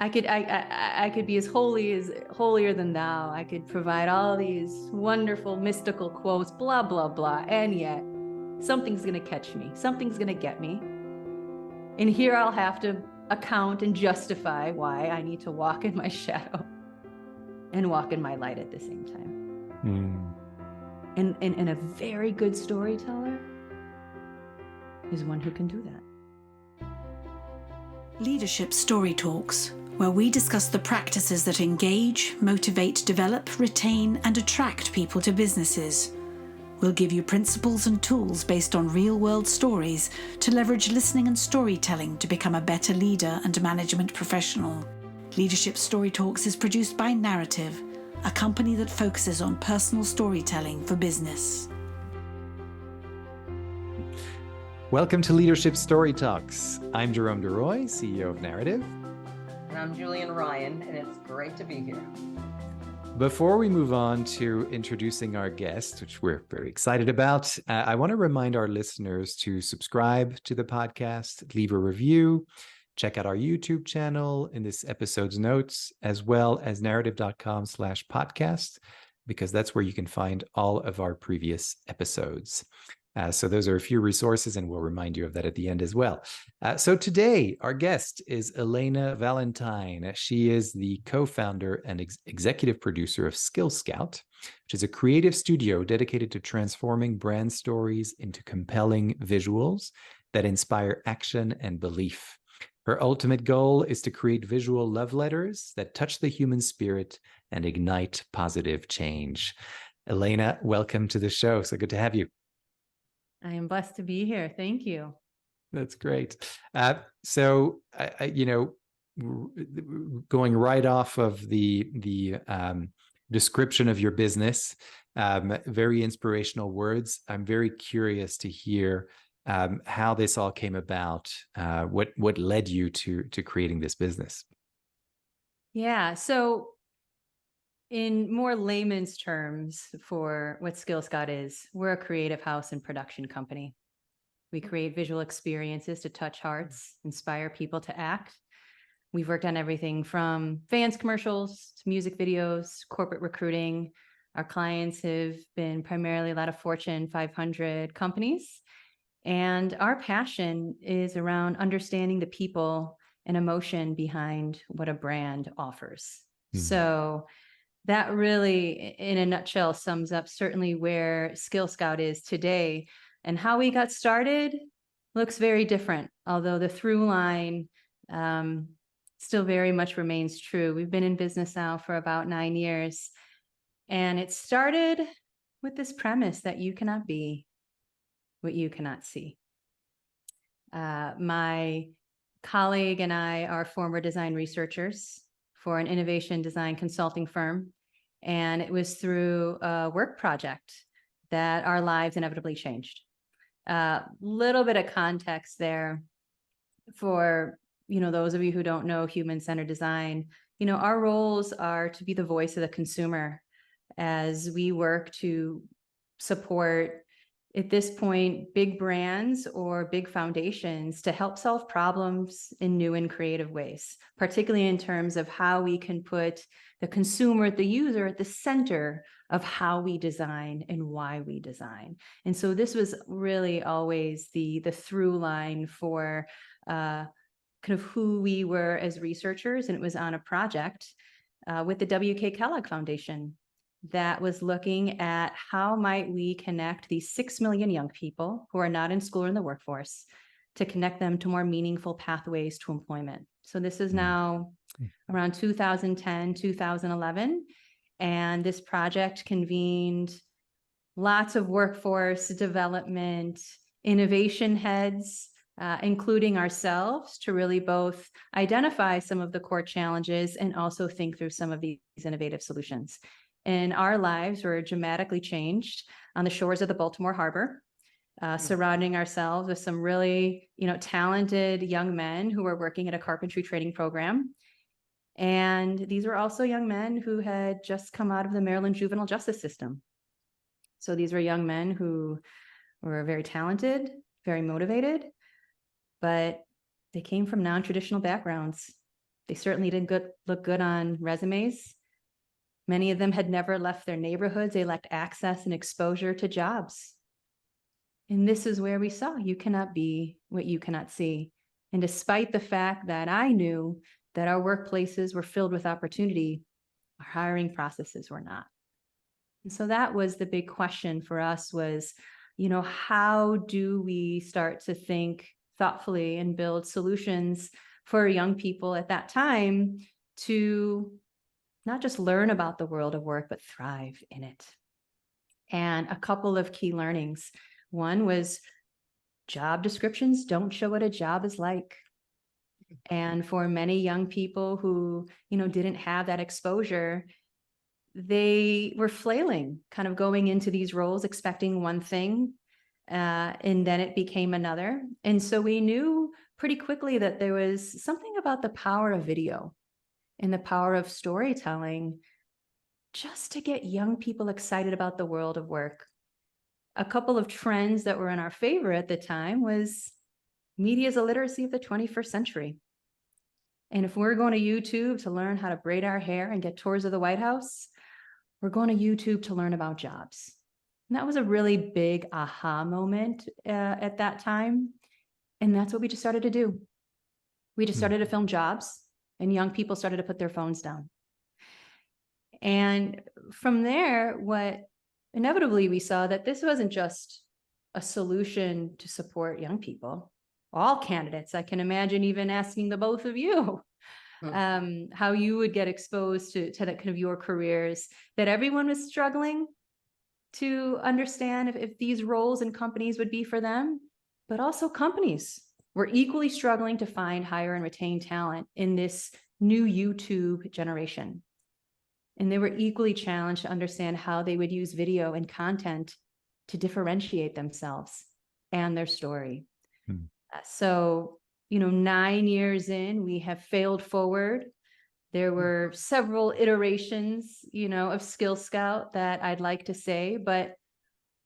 I could be as holier than thou. I could provide all these wonderful mystical quotes, blah, blah, blah. And yet something's going to catch me. Something's going to get me. And here I'll have to account and justify why I need to walk in my shadow and walk in my light at the same time. And a very good storyteller is one who can do that. Leadership Story Talks, where we discuss the practices that engage, motivate, develop, retain, and attract people to businesses. We'll give you principles and tools based on real-world stories to leverage listening and storytelling to become a better leader and management professional. Leadership Story Talks is produced by Narrative, a company that focuses on personal storytelling for business. Welcome to Leadership Story Talks. I'm Jerome DeRoy, CEO of Narrative. And I'm Julian Ryan, and it's great to be here. Before we move on to introducing our guest, which we're very excited about, I want to remind our listeners to subscribe to the podcast, leave a review, check out our YouTube channel in this episode's notes, as well as narrative.com/podcast, because that's where you can find all of our previous episodes. So those are a few resources, and we'll remind you of that at the end as well. So today, our guest is Elena Valentine. She is the co-founder and executive producer of Skillscout, which is a creative studio dedicated to transforming brand stories into compelling visuals that inspire action and belief. Her ultimate goal is to create visual love letters that touch the human spirit and ignite positive change. Elena, welcome to the show. So good to have you. I am blessed to be here. Thank you. That's great. So, going right off of the description of your business, very inspirational words. I'm very curious to hear how this all came about. What led you to creating this business? Yeah. So, in more layman's terms for what Skillscout is, we're a creative house and production company. We create visual experiences to touch hearts, inspire people to act. We've worked on everything from Vans commercials to music videos, corporate recruiting. Our clients have been primarily a lot of Fortune 500 companies. And our passion is around understanding the people and emotion behind what a brand offers. So that really, in a nutshell, sums up certainly where Skillscout is today. And how we got started looks very different, although the through line still very much remains true. We've been in business now for about 9 years. And it started with this premise that you cannot be what you cannot see. My colleague and I are former design researchers for an innovation design consulting firm. And it was through a work project that our lives inevitably changed. Little bit of context there for, those of you who don't know human-centered design. Our roles are to be the voice of the consumer as we work to support, at this point, big brands or big foundations to help solve problems in new and creative ways, particularly in terms of how we can put the consumer, the user, at the center of how we design and why we design. And so this was really always the through line for kind of who we were as researchers. And it was on a project with the W.K. Kellogg Foundation that was looking at how might we connect these 6 million young people who are not in school or in the workforce to connect them to more meaningful pathways to employment. So this is now around 2010, 2011. And this project convened lots of workforce development, innovation heads, including ourselves, to really both identify some of the core challenges and also think through some of these innovative solutions. And our lives were dramatically changed on the shores of the Baltimore Harbor, surrounding ourselves with some really, talented young men who were working at a carpentry training program. And these were also young men who had just come out of the Maryland juvenile justice system. So these were young men who were very talented, very motivated, but they came from non-traditional backgrounds. They certainly didn't look good on resumes. Many of them had never left their neighborhoods. They lacked access and exposure to jobs. And this is where we saw you cannot be what you cannot see. And despite the fact that I knew that our workplaces were filled with opportunity, our hiring processes were not. And so that was the big question for us was, how do we start to think thoughtfully and build solutions for young people at that time to not just learn about the world of work, but thrive in it. And a couple of key learnings. One was job descriptions don't show what a job is like. And for many young people who, didn't have that exposure, they were flailing, kind of going into these roles, expecting one thing, and then it became another. And so we knew pretty quickly that there was something about the power of video and the power of storytelling just to get young people excited about the world of work. A couple of trends that were in our favor at the time was media is a literacy of the 21st century. And if we're going to YouTube to learn how to braid our hair and get tours of the White House, we're going to YouTube to learn about jobs. And that was a really big aha moment at that time. And that's what we just started to do. We just started to film jobs, and young people started to put their phones down. And from there, what inevitably we saw that this wasn't just a solution to support young people, all candidates. I can imagine even asking the both of you how you would get exposed to that kind of your careers, that everyone was struggling to understand if these roles and companies would be for them, but also companies were equally struggling to find, hire, and retain talent in this new YouTube generation. And they were equally challenged to understand how they would use video and content to differentiate themselves and their story. So, 9 years in, we have failed forward. There were several iterations, of Skillscout that I'd like to say, but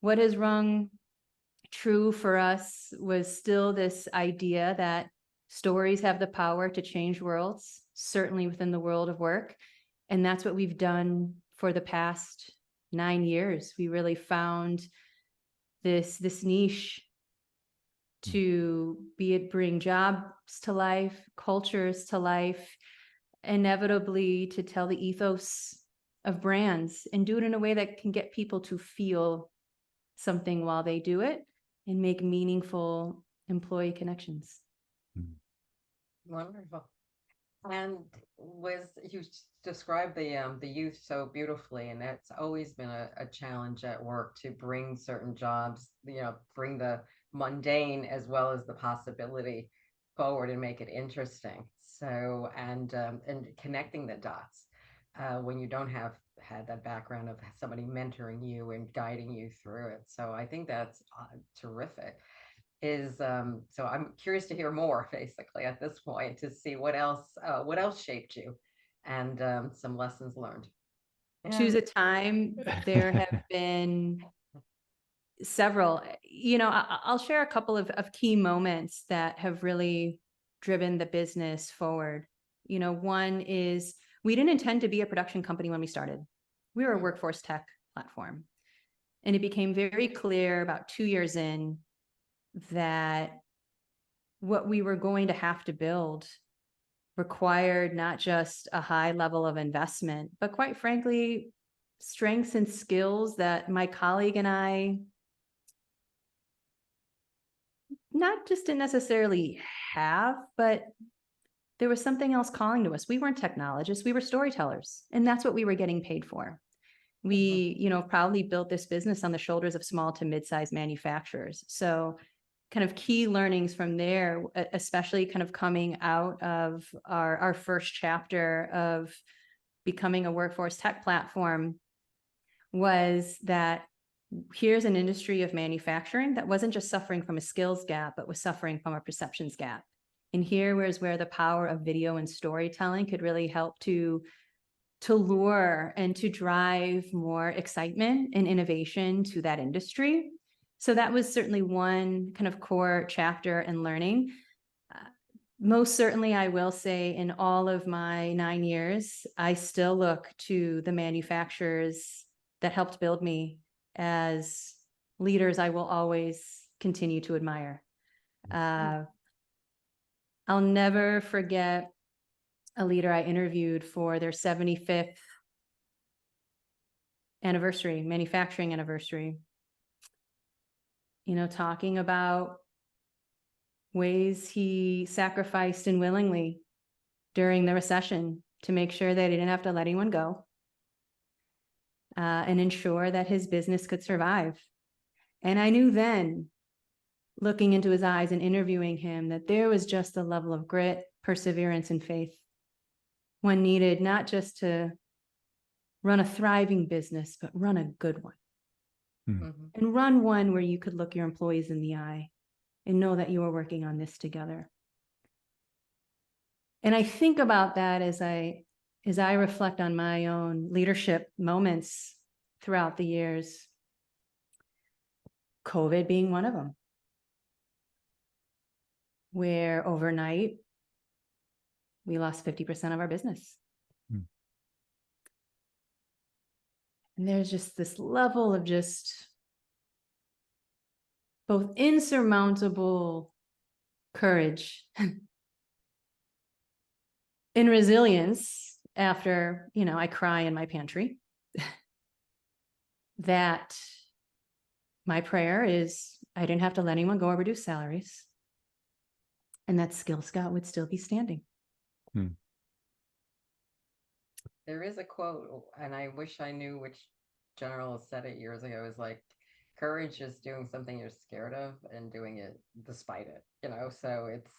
what has rung true for us was still this idea that stories have the power to change worlds, certainly within the world of work. And that's what we've done for the past 9 years. We really found this niche to bring jobs to life, cultures to life, inevitably to tell the ethos of brands and do it in a way that can get people to feel something while they do it and make meaningful employee connections. Wonderful. And you described the youth so beautifully, and it's always been a challenge at work to bring certain jobs, bring the mundane as well as the possibility forward and make it interesting. So, and connecting the dots when you don't have had that background of somebody mentoring you and guiding you through it. So I think that's terrific. So I'm curious to hear more basically at this point to see what else shaped you and some lessons learned. Choose a time. There have been several. I'll share a couple of key moments that have really driven the business forward. One is we didn't intend to be a production company when we started. We were a workforce tech platform. And it became very clear about 2 years in that what we were going to have to build required not just a high level of investment, but quite frankly, strengths and skills that my colleague and I not just didn't necessarily have, but there was something else calling to us. We weren't technologists, we were storytellers, and that's what we were getting paid for. We, proudly built this business on the shoulders of small to mid-sized manufacturers. So kind of key learnings from there, especially kind of coming out of our first chapter of becoming a workforce tech platform, was that here's an industry of manufacturing that wasn't just suffering from a skills gap, but was suffering from a perceptions gap. And here was where the power of video and storytelling could really help to lure and to drive more excitement and innovation to that industry. So that was certainly one kind of core chapter and learning. Most certainly, I will say in all of my 9 years, I still look to the manufacturers that helped build me as leaders I will always continue to admire. I'll never forget a leader I interviewed for their 75th anniversary, manufacturing anniversary. You know, talking about ways he sacrificed and willingly during the recession to make sure that he didn't have to let anyone go, and ensure that his business could survive. And I knew then, looking into his eyes and interviewing him, that there was just a level of grit, perseverance, and faith one needed, not just to run a thriving business, but run a good one. Mhm. And run one where you could look your employees in the eye and know that you were working on this together. And I think about that as I reflect on my own leadership moments throughout the years, COVID being one of them, where overnight we lost 50% of our business. And there's just this level of just both insurmountable courage and resilience after, you know, I cry in my pantry, that my prayer is I didn't have to let anyone go or reduce salaries, and that Skillscout would still be standing. There is a quote, and I wish I knew which general said it years ago. Is like, courage is doing something you're scared of and doing it despite it. You know, so it's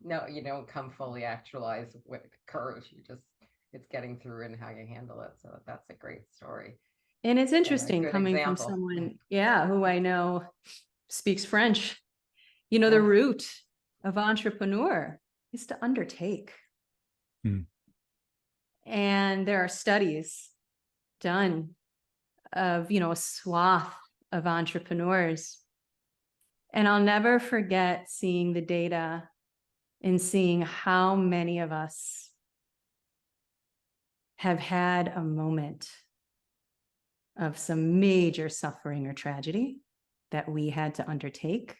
no, you don't come fully actualized with courage. It's getting through and how you handle it. So that's a great story. And it's interesting good coming from example. someone, who I know speaks French. You know, the root of entrepreneur is to undertake. And there are studies done of, you know, a swath of entrepreneurs. And I'll never forget seeing the data and seeing how many of us have had a moment of some major suffering or tragedy that we had to undertake,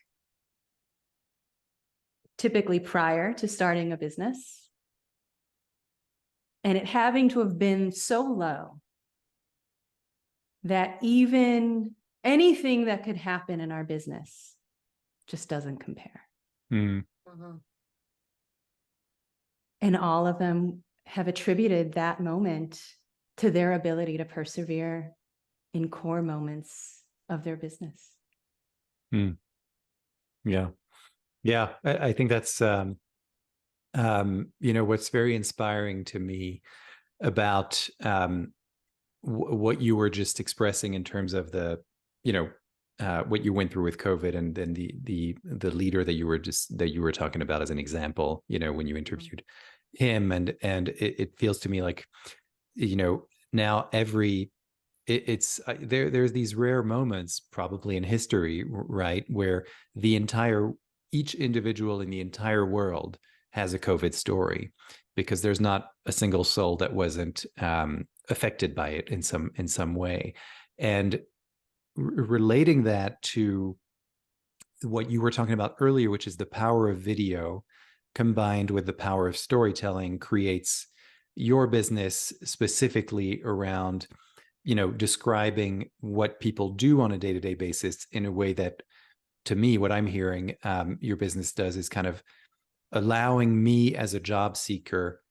typically prior to starting a business. And it having to have been so low that even anything that could happen in our business just doesn't compare. Mhm. And all of them have attributed that moment to their ability to persevere in core moments of their business. Yeah. I think that's, you know, what's very inspiring to me about what you were just expressing in terms of the, you know, what you went through with COVID, and then the leader that you were talking about as an example, you know, when you interviewed him, and it feels to me like, you know, now there's these rare moments probably in history, right, where each individual in the entire world has a COVID story, because there's not a single soul that wasn't affected by it in some way. And relating that to what you were talking about earlier, which is the power of video combined with the power of storytelling, creates your business specifically around, you know, describing what people do on a day-to-day basis in a way that, to me, what I'm hearing your business does is kind of allowing me as a job seeker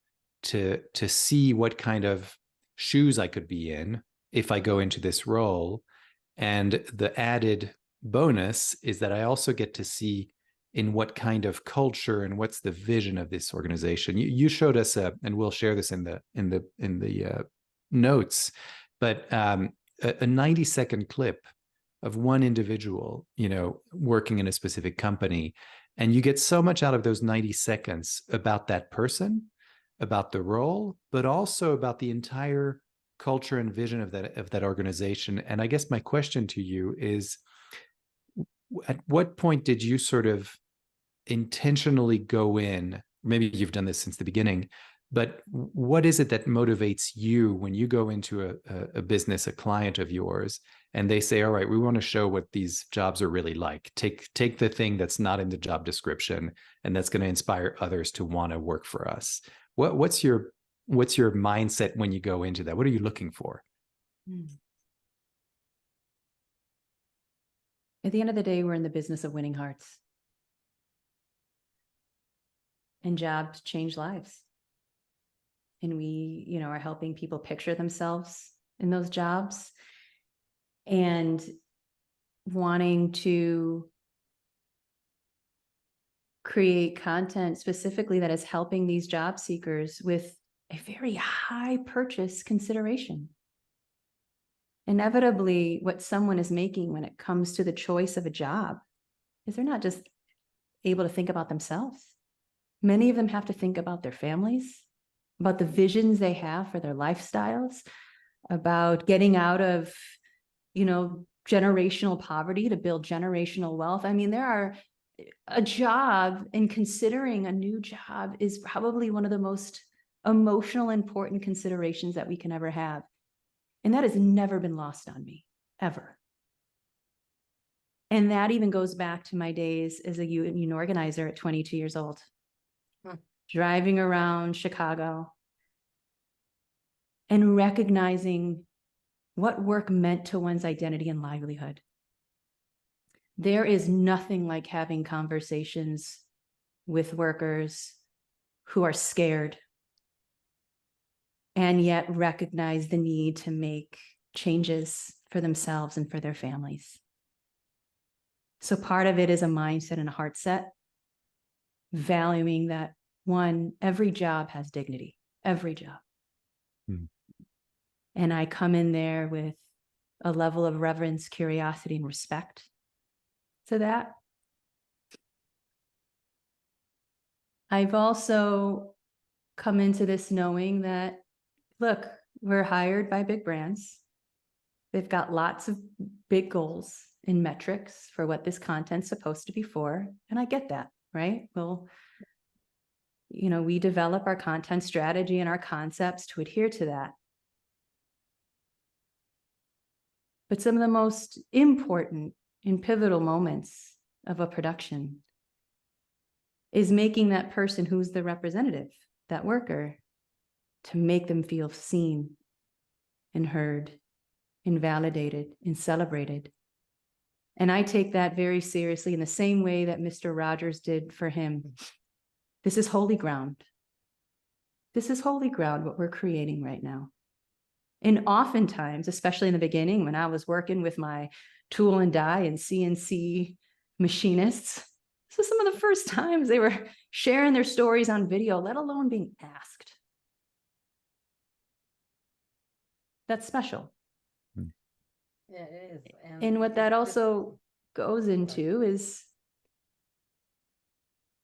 to see what kind of shoes I could be in if I go into this role. And the added bonus is that I also get to see in what kind of culture and what's the vision of this organization. You showed us and we'll share this in the notes, but a 90-second clip of one individual, you know, working in a specific company. And you get so much out of those 90 seconds about that person, about the role, but also about the entire culture and vision of that organization. And I guess my question to you is, at what point did you sort of intentionally go in maybe you've done this since the beginning, but what is it that motivates you when you go into a business, a client of yours, and they say, all right, we want to show what these jobs are really like. Take the thing that's not in the job description and that's going to inspire others to want to work for us. What's your mindset when you go into that? What are you looking for? At the end of the day, we're in the business of winning hearts. And jobs change lives. And we, are helping people picture themselves in those jobs and wanting to create content specifically that is helping these job seekers with a very high purchase consideration. Inevitably, what someone is making when it comes to the choice of a job is they're not just able to think about themselves. Many of them have to think about their families, about the visions they have for their lifestyles, about getting out of, generational poverty to build generational wealth. I mean, a job, and considering a new job is probably one of the most emotional, important considerations that we can ever have. And that has never been lost on me, ever. And that even goes back to my days as a union organizer at 22 years old. Driving around Chicago and recognizing what work meant to one's identity and livelihood. There is nothing like having conversations with workers who are scared and yet recognize the need to make changes for themselves and for their families. So part of it is a mindset and a heart set, valuing that every job has dignity, every job. And I come in there with a level of reverence, curiosity, and respect to that. I've also come into this knowing that, look, we're hired by big brands. They've got lots of big goals and metrics for what this content's supposed to be for. And I get that, right? Well, we develop our content strategy and our concepts to adhere to that. But some of the most important and pivotal moments of a production is making that person who's the representative, that worker, to make them feel seen and heard and validated and celebrated. And I take that very seriously in the same way that Mr. Rogers did for him. This is holy ground. This is holy ground, what we're creating right now. And oftentimes, especially in the beginning, when I was working with my tool and die and CNC machinists, this was some of the first times they were sharing their stories on video, let alone being asked. That's special. Yeah, it is. And what that also goes into is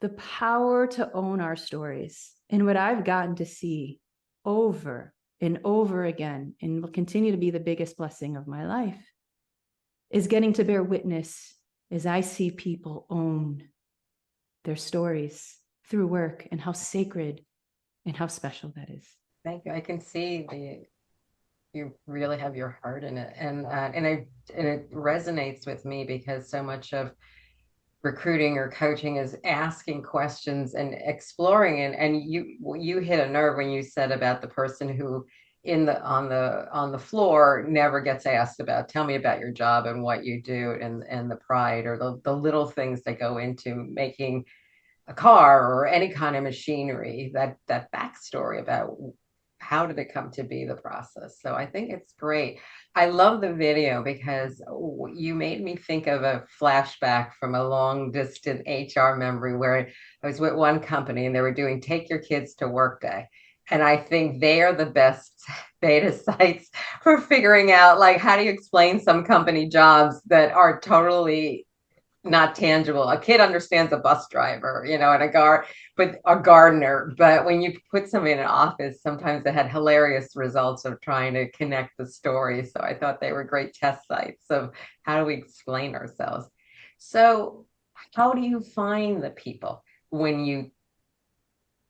the power to own our stories. And what I've gotten to see over and over again, and will continue to be the biggest blessing of my life, is getting to bear witness as I see people own their stories through work, and how sacred and how special that is. Thank you. I can see you really have your heart in it, and it resonates with me, because so much of recruiting or coaching is asking questions and exploring, and you hit a nerve when you said about the person who on the floor never gets asked about, tell me about your job and what you do, and the pride or the little things that go into making a car or any kind of machinery, that backstory about how did it come to be, the process. So I think it's great. I love the video because you made me think of a flashback from a long distant HR memory where I was with one company and they were doing Take Your Kids to Work Day. And I think they are the best beta sites for figuring out, like, how do you explain some company jobs that are totally not tangible. A kid understands a bus driver, and but a gardener. But when you put somebody in an office, sometimes they had hilarious results of trying to connect the story. So I thought they were great test sites of how do we explain ourselves. So how do you find the people when you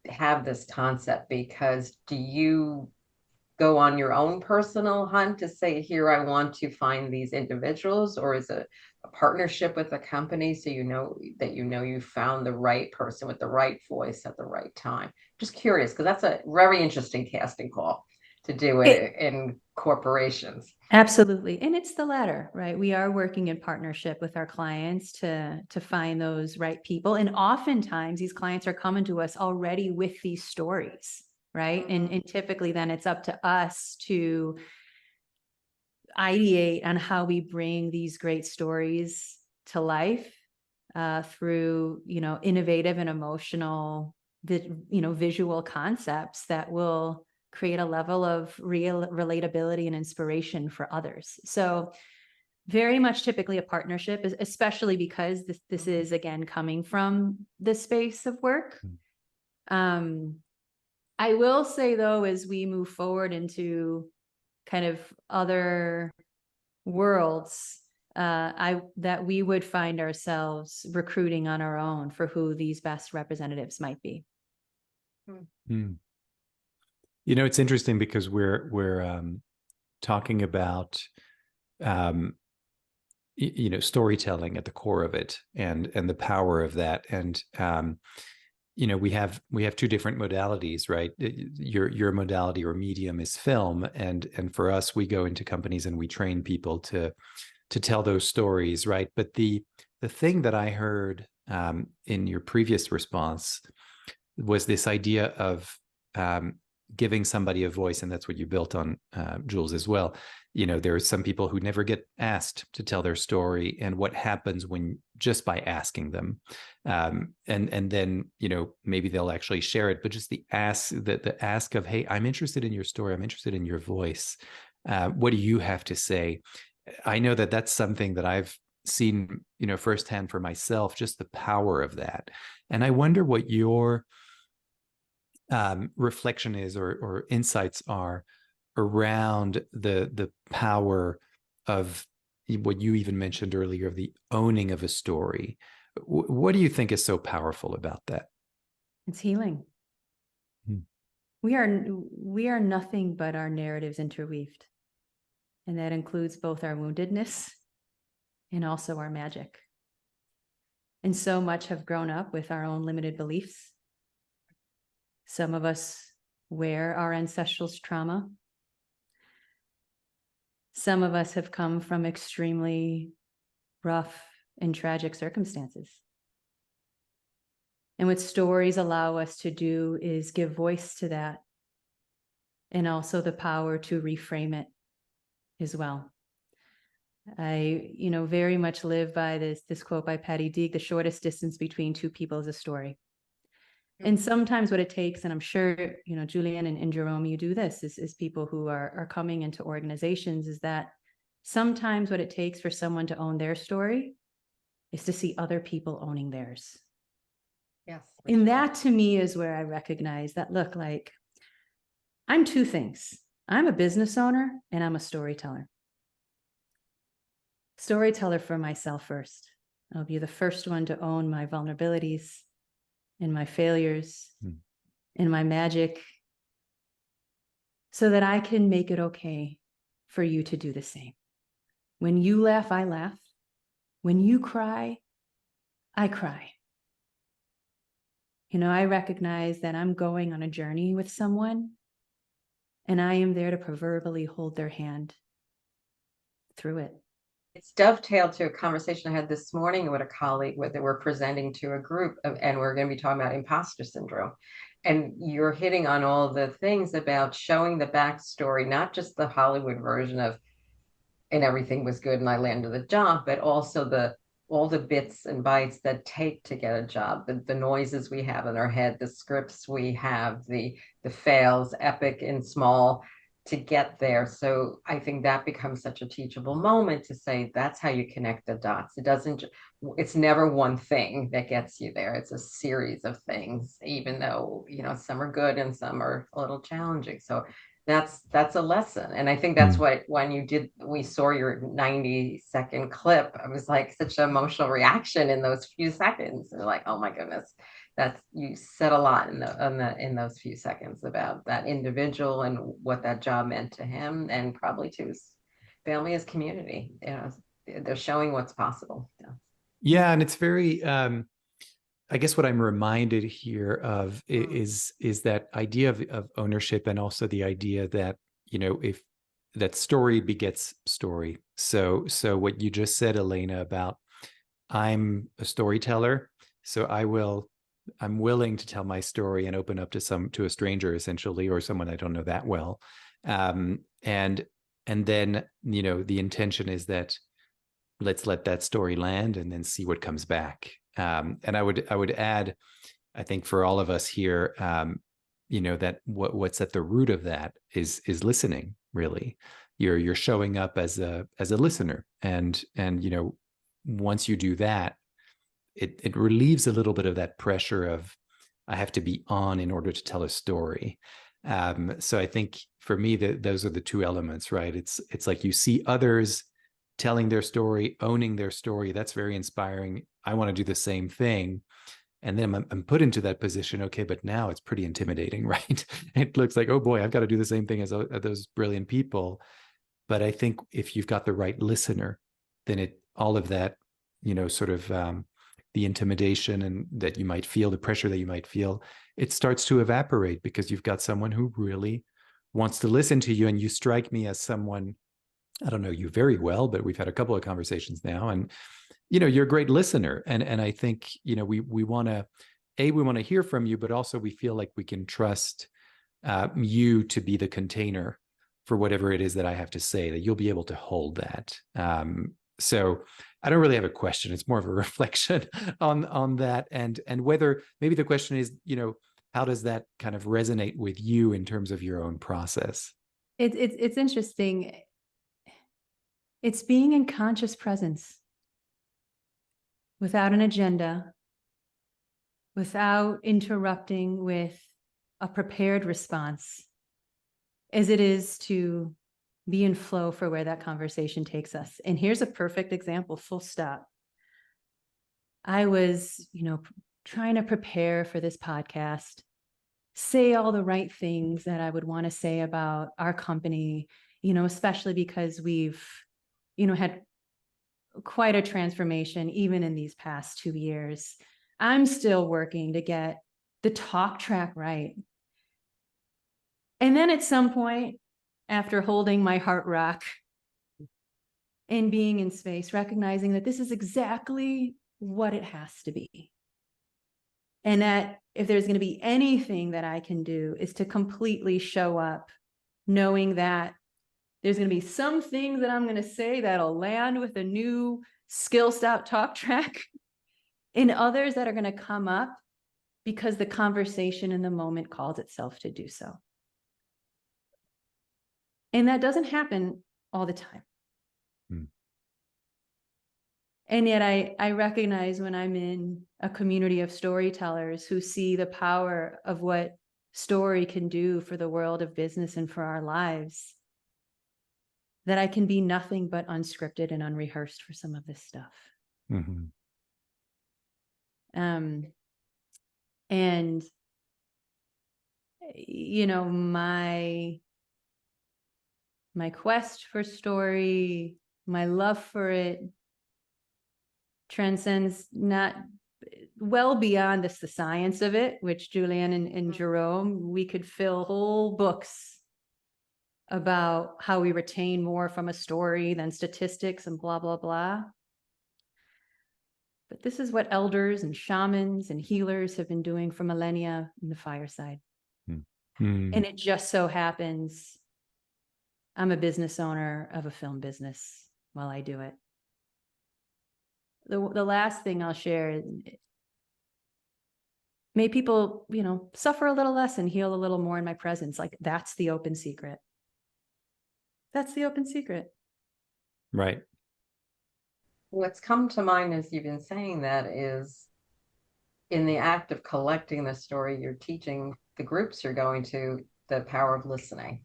have this concept? Because do you go on your own personal hunt to say, here, I want to find these individuals, or is it a partnership with a company so you know that you found the right person with the right voice at the right time? Just curious, because that's a very interesting casting call to do It- in corporations. Absolutely. And it's the latter, right? We are working in partnership with our clients to find those right people. And oftentimes these clients are coming to us already with these stories, right? And typically then it's up to us to ideate on how we bring these great stories to life through, innovative and emotional, visual concepts that will create a level of real relatability and inspiration for others. So very much typically a partnership, especially because this is, again, coming from the space of work. I will say, though, as we move forward into kind of other worlds, that we would find ourselves recruiting on our own for who these best representatives might be. Hmm. It's interesting because we're talking about storytelling at the core of it, and the power of that. And we have two different modalities, right? Your modality or medium is film, and for us, we go into companies and we train people to tell those stories, right? But the thing that I heard in your previous response was this idea of giving somebody a voice, and that's what you built on, Jules, as well. There are some people who never get asked to tell their story, and what happens when just by asking them, and then maybe they'll actually share it. But just the ask of, hey, I'm interested in your story, I'm interested in your voice. What do you have to say? I know that that's something that I've seen, firsthand for myself, just the power of that. And I wonder what your reflection is, or insights are around the power of what you even mentioned earlier, of the owning of a story. What do you think is so powerful about that? It's healing. We are nothing but our narratives interweaved. And that includes both our woundedness and also our magic. And so much have grown up with our own limited beliefs. Some of us wear our ancestral trauma. Some of us have come from extremely rough and tragic circumstances. And what stories allow us to do is give voice to that, and also the power to reframe it as well. I, very much live by this quote by Patty Deek: the shortest distance between two people is a story. And sometimes what it takes, and I'm sure, Julienne and Jerome, you do this, is people who are coming into organizations, is that sometimes what it takes for someone to own their story is to see other people owning theirs. Yes. And that, to me, is where I recognize that, look, like, I'm two things. I'm a business owner and I'm a storyteller. Storyteller for myself first. I'll be the first one to own my vulnerabilities and my failures and my magic, so that I can make it okay for you to do the same. When you laugh, I laugh. When you cry, I cry. I recognize that I'm going on a journey with someone, and I am there to proverbially hold their hand through it. It's dovetailed to a conversation I had this morning with a colleague that we're presenting to a group and we're going to be talking about imposter syndrome. And you're hitting on all the things about showing the backstory, not just the Hollywood version of, and everything was good and I landed the job, but also all the bits and bytes that take to get a job, the noises we have in our head, the scripts we have, the fails, epic and small, to get there. So I think that becomes such a teachable moment to say, that's how you connect the dots. It's never one thing that gets you there. It's a series of things, even though, some are good and some are a little challenging. So that's a lesson. And I think that's what, when we saw your 90-second clip, I was like, such an emotional reaction in those few seconds. And like, oh my goodness, you said a lot in those few seconds about that individual and what that job meant to him, and probably to his family, his community. They're showing what's possible. Yeah. Yeah, and it's very I guess what I'm reminded here of is that idea of ownership, and also the idea that, if that story begets story. So what you just said, Elena, about I'm a storyteller, so I'm willing to tell my story and open up to a stranger, essentially, or someone I don't know that well. And then, the intention is that let's let that story land and then see what comes back. And I would add, I think for all of us here, that what's at the root of that is listening. Really, you're showing up as a listener, and once you do that, it relieves a little bit of that pressure of I have to be on in order to tell a story. So I think for me that those are the two elements, right? It's like you see others telling their story, owning their story. That's very inspiring. I want to do the same thing. And then I'm put into that position. Okay, but now it's pretty intimidating, right? It looks like, oh boy, I've got to do the same thing as those brilliant people. But I think if you've got the right listener, then all of that, sort of the intimidation and that you might feel, the pressure that you might feel, it starts to evaporate because you've got someone who really wants to listen to you. And you strike me as someone, I don't know you very well, but we've had a couple of conversations now, and you're a great listener. And I think, we want to hear from you, but also we feel like we can trust you to be the container for whatever it is that I have to say, that you'll be able to hold that. So I don't really have a question. It's more of a reflection on that, and whether maybe the question is, how does that kind of resonate with you in terms of your own process? It's interesting. It's being in conscious presence without an agenda, without interrupting with a prepared response, as it is to be in flow for where that conversation takes us. And here's a perfect example, full stop. I was, trying to prepare for this podcast, say all the right things that I would want to say about our company, especially because we've, had quite a transformation even in these past 2 years. I'm still working to get the talk track right. And then at some point, after holding my heart rock and being in space, recognizing that this is exactly what it has to be. And that if there's going to be anything that I can do is to completely show up, knowing that there's going to be some things that I'm going to say that'll land with a new Skillscout talk track, and others that are going to come up because the conversation in the moment calls itself to do so. And that doesn't happen all the time. And yet I recognize when I'm in a community of storytellers who see the power of what story can do for the world of business and for our lives, that I can be nothing but unscripted and unrehearsed for some of this stuff. Mm-hmm. And, my quest for story, my love for it, transcends not well beyond the science of it, which Julienne and Jerome, we could fill whole books about how we retain more from a story than statistics and blah, blah, blah. But this is what elders and shamans and healers have been doing for millennia in the fireside. Mm-hmm. And it just so happens I'm a business owner of a film business while I do it. The last thing I'll share, may people, suffer a little less and heal a little more in my presence. Like, that's the open secret. That's the open secret. Right. What's come to mind as you've been saying that is, in the act of collecting the story, you're teaching the groups you're going to the power of listening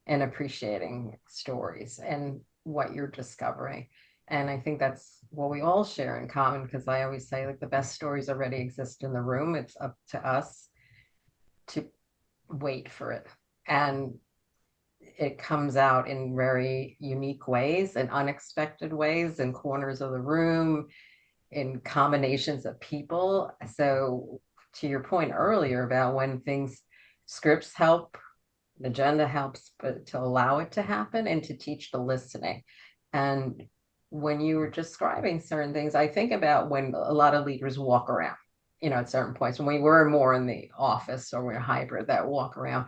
and appreciating stories and what you're discovering. And I think that's what we all share in common, because I always say, like, the best stories already exist in the room. It's up to us to wait for it. And it comes out in very unique ways and unexpected ways, in corners of the room, in combinations of people. So to your point earlier about when things, scripts help, the agenda helps, but to allow it to happen and to teach the listening. And when you were describing certain things, I think about when a lot of leaders walk around, at certain points when we were more in the office or we're hybrid, that walk around.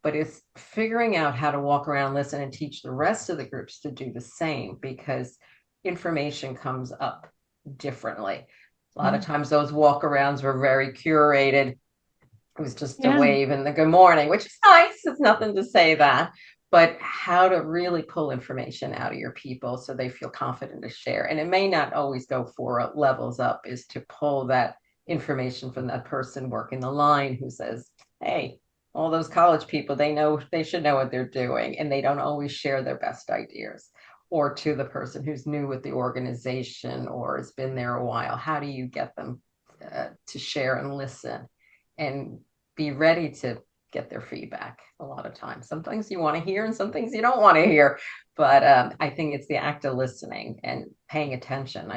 But it's figuring out how to walk around, listen, and teach the rest of the groups to do the same, because information comes up differently. A lot of times those walk arounds were very curated. It was just a Yeah. wave and the good morning, which is nice. It's nothing to say that, but how to really pull information out of your people so they feel confident to share. And it may not always go 4 levels up, is to pull that information from that person working the line who says, hey, all those college people, they should know what they're doing, and they don't always share their best ideas. Or to the person who's new with the organization or has been there a while, how do you get them to share and listen and be ready to get their feedback? A lot of times, some things you want to hear and some things you don't want to hear, but I think it's the act of listening and paying attention.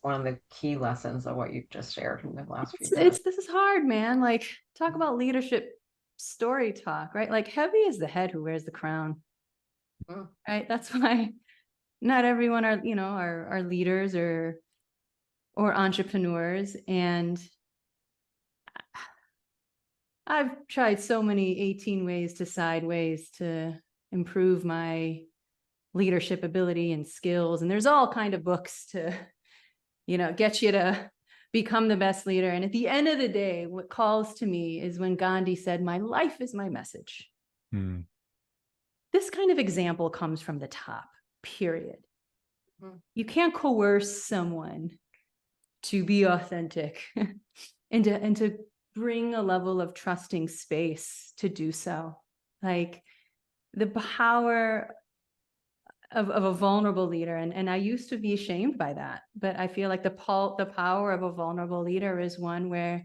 One of the key lessons of what you just shared in the last few minutes. This is hard, man. Like, talk about leadership story talk, right? Like, heavy is the head who wears the crown. Right? That's why not everyone are leaders or entrepreneurs. And I've tried so many 18 ways to sideways to improve my leadership ability and skills. And there's all kind of books to, get you to become the best leader. And at the end of the day, what calls to me is when Gandhi said, "My life is my message." This kind of example comes from the top, period. You can't coerce someone to be authentic and to bring a level of trusting space to do so. Like, the power of a vulnerable leader. And I used to be ashamed by that, but I feel like the power of a vulnerable leader is one where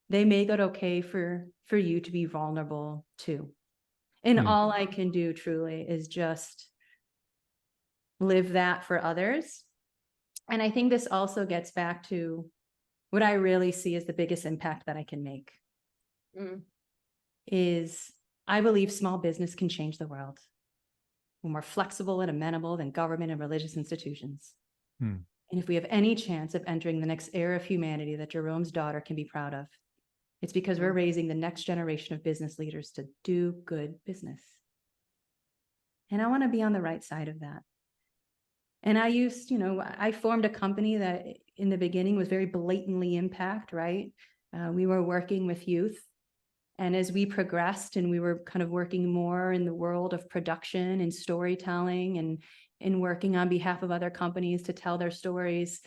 they make it okay for you to be vulnerable too. And all I can do truly is just live that for others. And I think this also gets back to what I really see as the biggest impact that I can make is I believe small business can change the world. We're more flexible and amenable than government and religious institutions. And if we have any chance of entering the next era of humanity that Jerome's daughter can be proud of, it's because we're raising the next generation of business leaders to do good business. And I want to be on the right side of that. And I formed a company that in the beginning was very blatantly impact, right? We were working with youth. And as we progressed and we were kind of working more in the world of production and storytelling and working on behalf of other companies to tell their stories,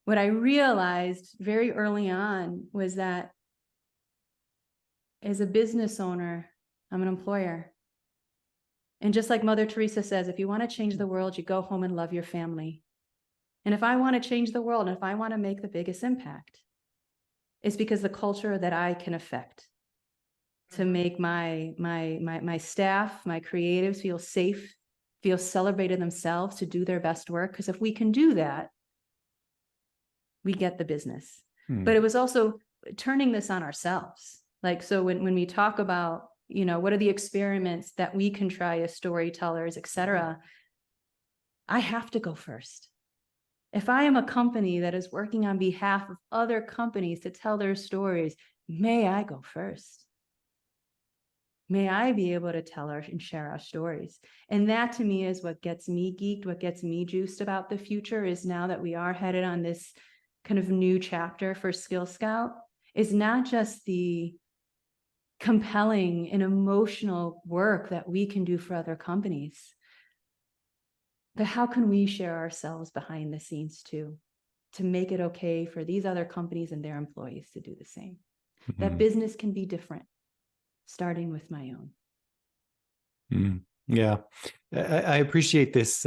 what I realized very early on was that as a business owner, I'm an employer. And just like Mother Teresa says, if you want to change the world, you go home and love your family. And if I want to change the world, and if I want to make the biggest impact, it's because the culture that I can affect to make my staff, my creatives feel safe, feel celebrated themselves, to do their best work. Because if we can do that, we get the business. But it was also turning this on ourselves. Like, so when we talk about, what are the experiments that we can try as storytellers, et cetera, I have to go first. If I am a company that is working on behalf of other companies to tell their stories, may I go first? May I be able to tell and share our stories? And that to me is what gets me geeked, what gets me juiced about the future, is now that we are headed on this kind of new chapter for Skillscout, is not just the compelling and emotional work that we can do for other companies, but how can we share ourselves behind the scenes too, to make it okay for these other companies and their employees to do the same? That business can be different, starting with my own. Yeah, I appreciate this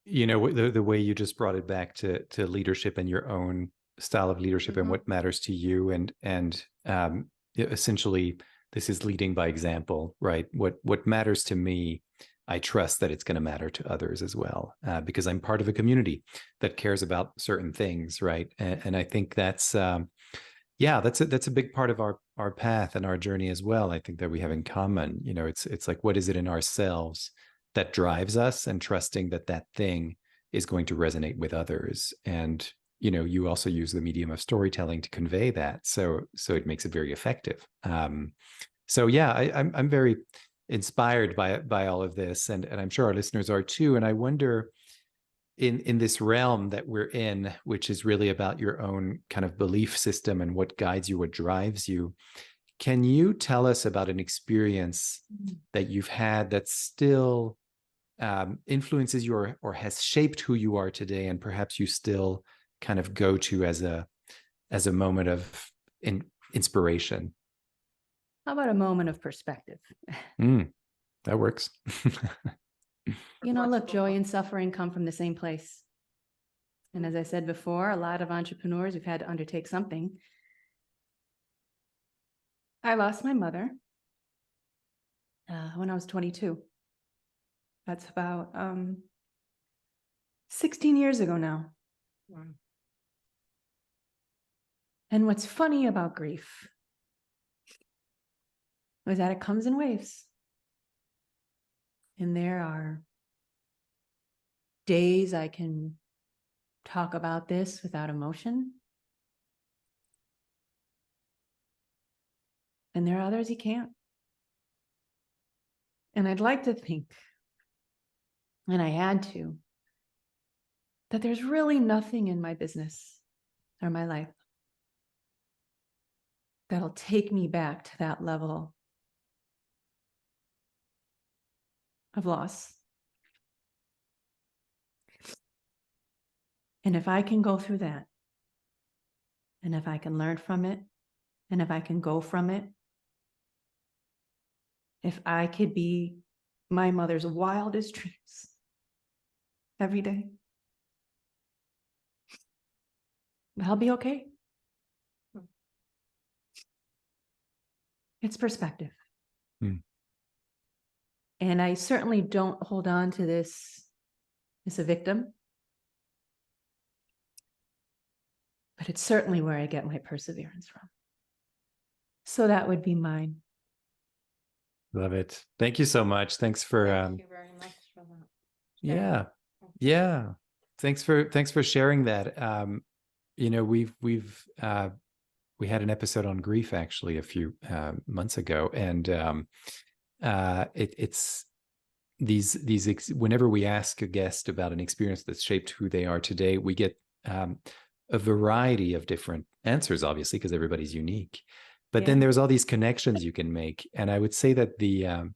you know, the way you just brought it back to leadership and your own style of leadership and what matters to you, and essentially this is leading by example, right? What matters to me, I trust that it's going to matter to others as well, because I'm part of a community that cares about certain things, right? And I think that's that's a big part of our path and our journey as well. I think that we have in common. You know, it's like, what is it in ourselves that drives us, and trusting that that thing is going to resonate with others. And you know, you also use the medium of storytelling to convey that, so it makes it very effective. So yeah, I'm very inspired by all of this, and I'm sure our listeners are too. And I wonder, in this realm that we're in, which is really about your own kind of belief system and what guides you, what drives you, can you tell us about an experience that you've had that still influences you, or has shaped who you are today, and perhaps you still kind of go to as a moment of inspiration? How about a moment of perspective? That works. You know, look, joy and suffering come from the same place. And as I said before, a lot of entrepreneurs who've had to undertake something. I lost my mother when I was 22. That's about 16 years ago now. And what's funny about grief is that it comes in waves. And there are days I can talk about this without emotion. And there are others you can't. And I'd like to think, and I had to, that there's really nothing in my business or my life that'll take me back to that level of loss. And if I can go through that, and if I can learn from it, and if I can go from it, if I could be my mother's wildest dreams every day, I'll be okay. It's perspective. And I certainly don't hold on to this as a victim, but it's certainly where I get my perseverance from. So that would be mine. Love it. Thank you so much. Thanks for Thank you very much for that. yeah. Thanks for sharing that. You know, we had an episode on grief actually a few months ago, and it's these whenever we ask a guest about an experience that's shaped who they are today, we get a variety of different answers, obviously, because everybody's unique. But then there's all these connections you can make. And I would say that the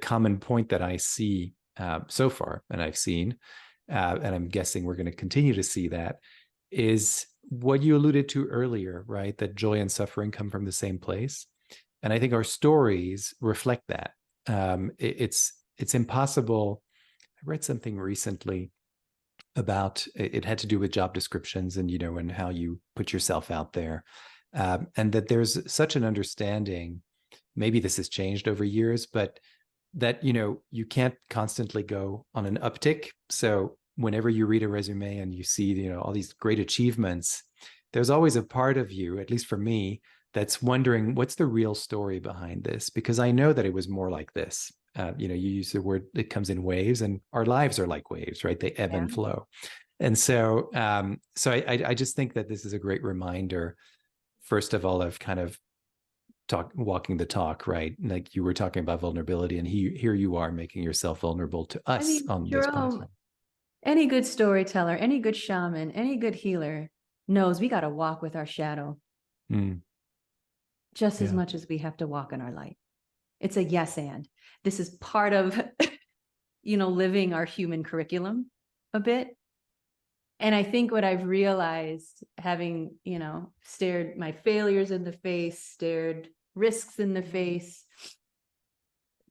common point that I see so far, and I've seen, and I'm guessing we're going to continue to see that, is what you alluded to earlier, right? That joy and suffering come from the same place. And I think our stories reflect that. It's impossible. I read something recently about, it had to do with job descriptions and, you know, and how you put yourself out there. And that there's such an understanding, maybe this has changed over years, but that, you know, you can't constantly go on an uptick. So whenever you read a resume and you see, you know, all these great achievements, there's always a part of you, at least for me, that's wondering, what's the real story behind this? Because I know that it was more like this. You know, you use the word, it comes in waves, and our lives are like waves, right? They ebb and flow. And so, I just think that this is a great reminder, first of all, of kind of walking the talk, right? Like you were talking about vulnerability, and here you are making yourself vulnerable to us on this platform. Any good storyteller, any good shaman, any good healer knows we got to walk with our shadow just as much as we have to walk in our light. It's a yes and. This is part of, you know, living our human curriculum a bit. And I think what I've realized, having, you know, stared my failures in the face, stared risks in the face,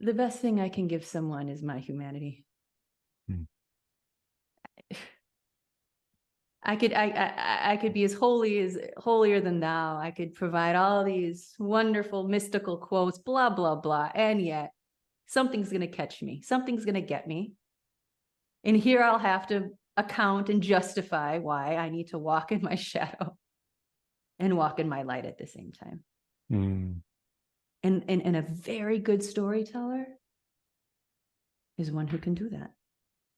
the best thing I can give someone is my humanity. I could be as holier than thou. I could provide all these wonderful mystical quotes, blah, blah, blah. And yet something's going to catch me. Something's going to get me. And here I'll have to account and justify why I need to walk in my shadow and walk in my light at the same time. Mm. And a very good storyteller is one who can do that.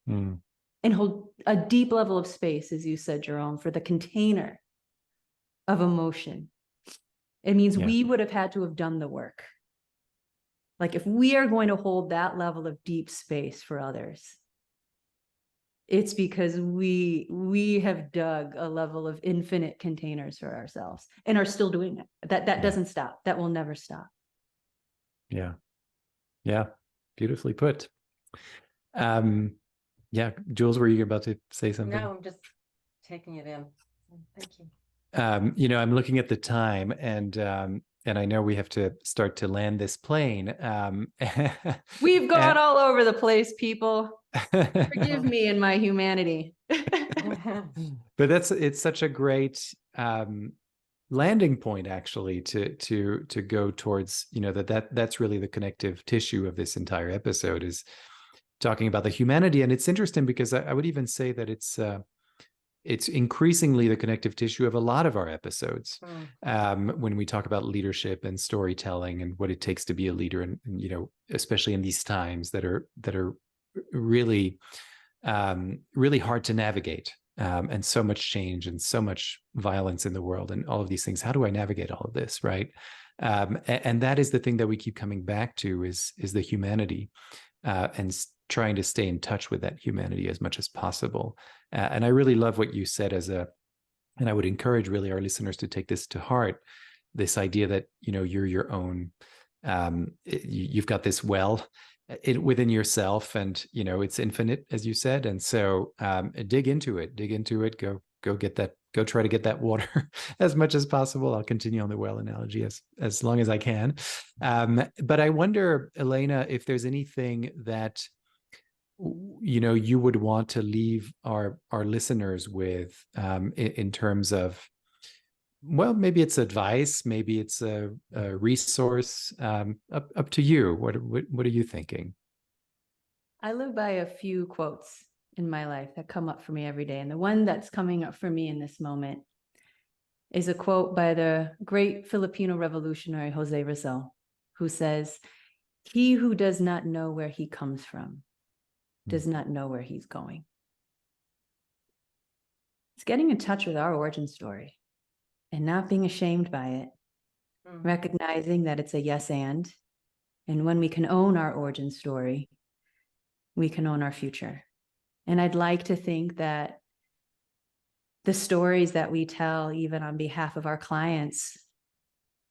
Mm. And hold a deep level of space, as you said, Jerome, for the container of emotion. It means we would have had to have done the work. Like if we are going to hold that level of deep space for others, it's because we have dug a level of infinite containers for ourselves and are still doing it. That doesn't stop. That will never stop. Yeah. Yeah. Beautifully put. Yeah, Jules, were you about to say something? No, I'm just taking it in. Thank you. You know, I'm looking at the time, and I know we have to start to land this plane. We've gone all over the place, people. Forgive me and my humanity. But it's such a great landing point, actually, to go towards, you know, that's really the connective tissue of this entire episode, is talking about the humanity. And it's interesting because I would even say that it's increasingly the connective tissue of a lot of our episodes. When we talk about leadership and storytelling and what it takes to be a leader, and you know, especially in these times that are really really hard to navigate, and so much change and so much violence in the world and all of these things. How do I navigate all of this, right? And that is the thing that we keep coming back to, is the humanity, and trying to stay in touch with that humanity as much as possible. And I really love what you said and I would encourage really our listeners to take this to heart, this idea that, you know, you're your own, you've got this well within yourself, and, you know, it's infinite, as you said. And so dig into it, go get that, go try to get that water as much as possible. I'll continue on the well analogy as long as I can. But I wonder, Elena, if there's anything that, you know, you would want to leave our listeners with, in terms of, well, maybe it's advice, maybe it's a resource, up to you. What are you thinking? I live by a few quotes in my life that come up for me every day. And the one that's coming up for me in this moment is a quote by the great Filipino revolutionary Jose Rizal, who says, "He who does not know where he comes from does not know where he's going." It's getting in touch with our origin story and not being ashamed by it, recognizing that it's a yes and when we can own our origin story, we can own our future. And I'd like to think that the stories that we tell, even on behalf of our clients,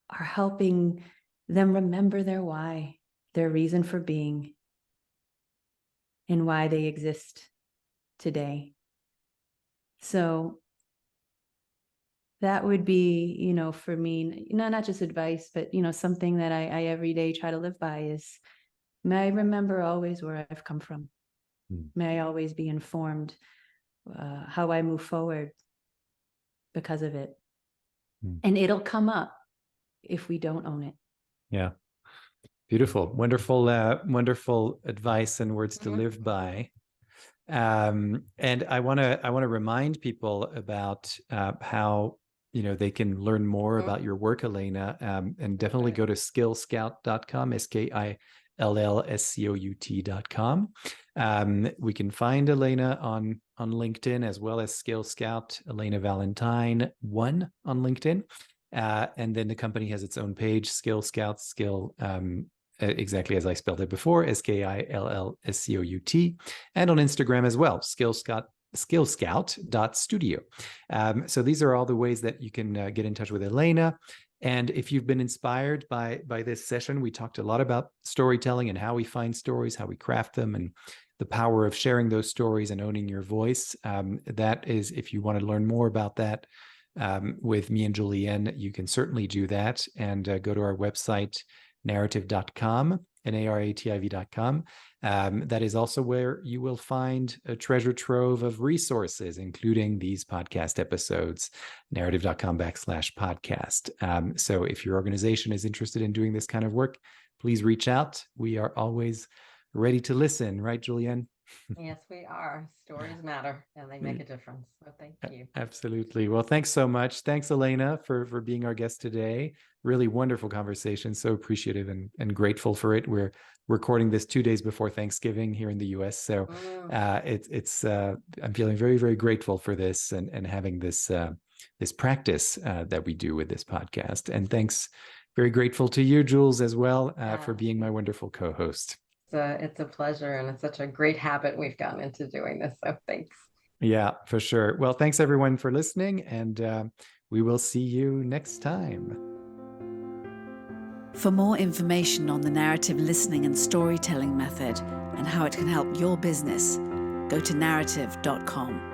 are helping them remember their why, their reason for being, and why they exist today. So that would be, you know, for me, not just advice, but, you know, something that I every day try to live by is, may I remember always where I've come from. May I always be informed how I move forward because of it. And it'll come up if we don't own it. Yeah. Beautiful. Wonderful, wonderful advice and words to live by. And I want to remind people about how, you know, they can learn more about your work, Elena, and definitely go to skillscout.com, skillscout.com. We can find Elena on LinkedIn, as well as Skillscout, Elena Valentine 1 on LinkedIn. And then the company has its own page, Skillscout, exactly as I spelled it before, Skillscout, and on Instagram as well, skillscout.studio. So these are all the ways that you can get in touch with Elena. And if you've been inspired by this session, we talked a lot about storytelling and how we find stories, how we craft them, and the power of sharing those stories and owning your voice. That is, if you want to learn more about that with me and Julienne, you can certainly do that, and go to our website, narrative.com, NARATIV.com. That is also where you will find a treasure trove of resources, including these podcast episodes, narrative.com/podcast. So if your organization is interested in doing this kind of work, please reach out. We are always ready to listen, right, Julienne? Yes, we are. Stories matter and they make a difference. So thank you. Absolutely. Well, thanks so much. Thanks, Elena, for being our guest today. Really wonderful conversation. So appreciative and grateful for it. We're recording this 2 days before Thanksgiving here in the US. So I'm feeling very, very grateful for this and having this this practice that we do with this podcast. And thanks, very grateful to you, Jules, as well, for being my wonderful co-host. It's a pleasure, and it's such a great habit we've gotten into doing this. So thanks. Yeah, for sure. Well, thanks everyone for listening, and we will see you next time. For more information on the narrative listening and storytelling method and how it can help your business, go to narrative.com.